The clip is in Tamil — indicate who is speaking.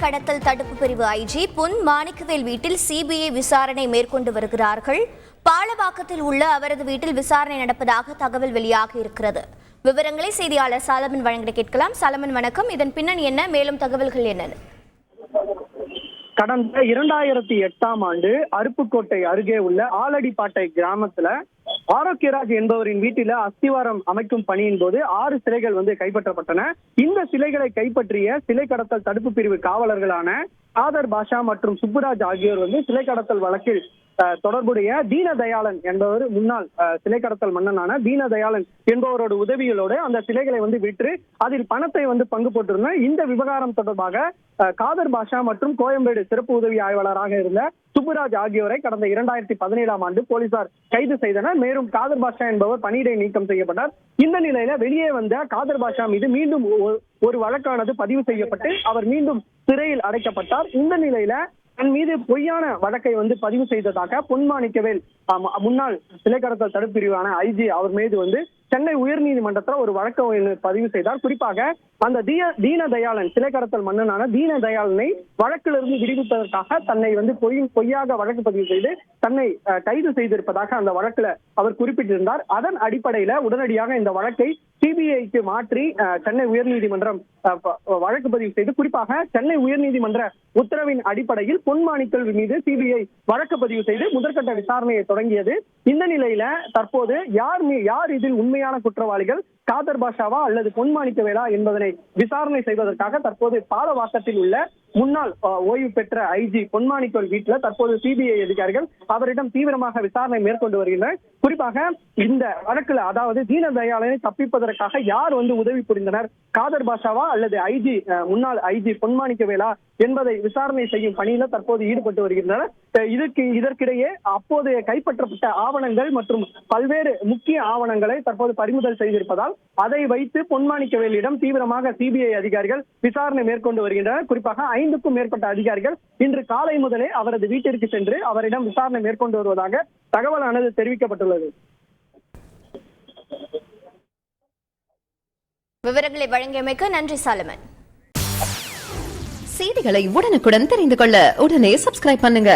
Speaker 1: கடத்தல் தடுப்பு பிரிவு ஐஜி பொன் மாணிக்கவேல் வீட்டில் சிபிஐ விசாரணை மேற்கொண்டு வருகிறார்கள். பாலவாக்கத்தில் உள்ள அவரது வீட்டில் விசாரணை நடப்பதாக தகவல் வெளியாகி இருக்கிறது. விவரங்களை செய்தியாளர் சாலமன் வழங்க கேட்கலாம். சாலமன் வணக்கம். இதன் பின்னணி என்ன, மேலும் தகவல்கள் என்ன?
Speaker 2: கடந்த 2008ஆம் ஆண்டு அருப்புக்கோட்டை அருகே உள்ள ஆலடிப்பாட்டை கிராமத்துல ஆரோக்கியராஜ் என்பவரின் வீட்டில அஸ்திவாரம் அமைக்கும் பணியின் போது 6 சிலைகள் கைப்பற்றப்பட்டன. இந்த சிலைகளை கைப்பற்றிய சிலை கடத்தல் தடுப்பு பிரிவு காவலர்களான காதர் பாஷா மற்றும் சுப்புராஜ் ஆகியோர் சிலை கடத்தல் வழக்கில் தொடர்புடைய தீனதயாளன் என்பவர், முன்னாள் சிலை கடத்தல் மன்னனான தீனதயாளன் என்பவரோட உதவிகளோடு அந்த சிலைகளை விற்று அதில் பணத்தை பங்கு போட்டிருந்தார். இந்த விவகாரம் தொடர்பாக காதர் பாஷா மற்றும் கோயம்பேடு சிறப்பு உதவி ஆய்வாளராக இருந்த சுப்புராஜ் ஆகியோரை கடந்த 2017ஆம் ஆண்டு போலீசார் கைது செய்தனர். மேலும் காதர் பாஷா என்பவர் பணியிடை நீக்கம் செய்யப்பட்டார். இந்த நிலையில வெளியே வந்த காதர் பாஷா மீது மீண்டும் ஒரு வழக்கானது பதிவு செய்யப்பட்டு அவர் மீண்டும் சிறையில் அடைக்கப்பட்டார். இந்த நிலையில தன் மீது பொய்யான வழக்கை பதிவு செய்ததாக பொன் மாணிக்கவேல் முன்னாள் சிலை கடத்தல் தடுப்பு பிரிவான ஐஜி அவர் மீது சென்னை உயர்நீதிமன்றத்தில் ஒரு வழக்கை பதிவு செய்தார். குறிப்பாக அந்த தீனதயாளன், சிலை கடத்தல் மன்னனான தீனதயாளனை வழக்கிலிருந்து விடுவிப்பதற்காக தன்னை பொய்யாக வழக்கு பதிவு செய்து தன்னை கைது செய்திருப்பதாக அந்த வழக்குல அவர் குறிப்பிட்டிருந்தார். அதன் அடிப்படையில உடனடியாக இந்த வழக்கை சிபிஐக்கு மாற்றி சென்னை உயர்நீதிமன்றம் வழக்கு பதிவு செய்து, குறிப்பாக சென்னை உயர்நீதிமன்ற உத்தரவின் அடிப்படையில் பொன் மாணிக்கவேல் மீது சிபிஐ வழக்கு பதிவு செய்து முதற்கட்ட விசாரணையை தொடங்கியது. இந்த நிலையில தற்போது யார் இதில் உண்மையான குற்றவாளிகள், காதர் பாஷாவா அல்லது பொன் மாணிக்கவேலா என்பதனை விசாரணை செய்வதற்காக தற்போது பாலவாக்கத்தில் உள்ள முன்னாள் ஓய்வு பெற்ற ஐஜி பொன் மாணிக்கவேல் வீட்டில் தற்போது சிபிஐ அதிகாரிகள் அவரிடம் தீவிரமாக விசாரணை மேற்கொண்டு வருகின்றனர். குறிப்பாக இந்த வழக்குல, அதாவது தீனதயாளனை தப்பிப்பதற்காக யார் உதவி புரிந்தனர், காதர் பாஷாவா அல்லது முன்னாள் ஐஜி பொன் மாணிக்கவேலா என்பதை விசாரணை செய்யும் பணியில தற்போது ஈடுபட்டு வருகின்றனர். இதற்கிடையே அப்போது கைப்பற்றப்பட்ட ஆவணங்கள் மற்றும் பல்வேறு முக்கிய ஆவணங்களை தற்போது பறிமுதல் செய்திருப்பதால் அதை வைத்து பொன் மாணிக்கவேலிடம் தீவிரமாக சிபிஐ அதிகாரிகள் விசாரணை மேற்கொண்டு வருகின்றனர். குறிப்பாக 5க்கும் மேற்பட்ட அதிகாரிகள் இன்று காலை முதலே அவரது வீட்டிற்கு சென்று அவரிடம் விசாரணை மேற்கொண்டு வருவதாக தகவலானது தெரிவிக்கப்பட்டுள்ளது.
Speaker 1: விவரங்களை வழங்கியமைக்கு நன்றி சாலமன்.
Speaker 3: செய்திகளை உடனுக்குடன் தெரிந்து கொள்ள உடனே சப்ஸ்கிரைப் பண்ணுங்க.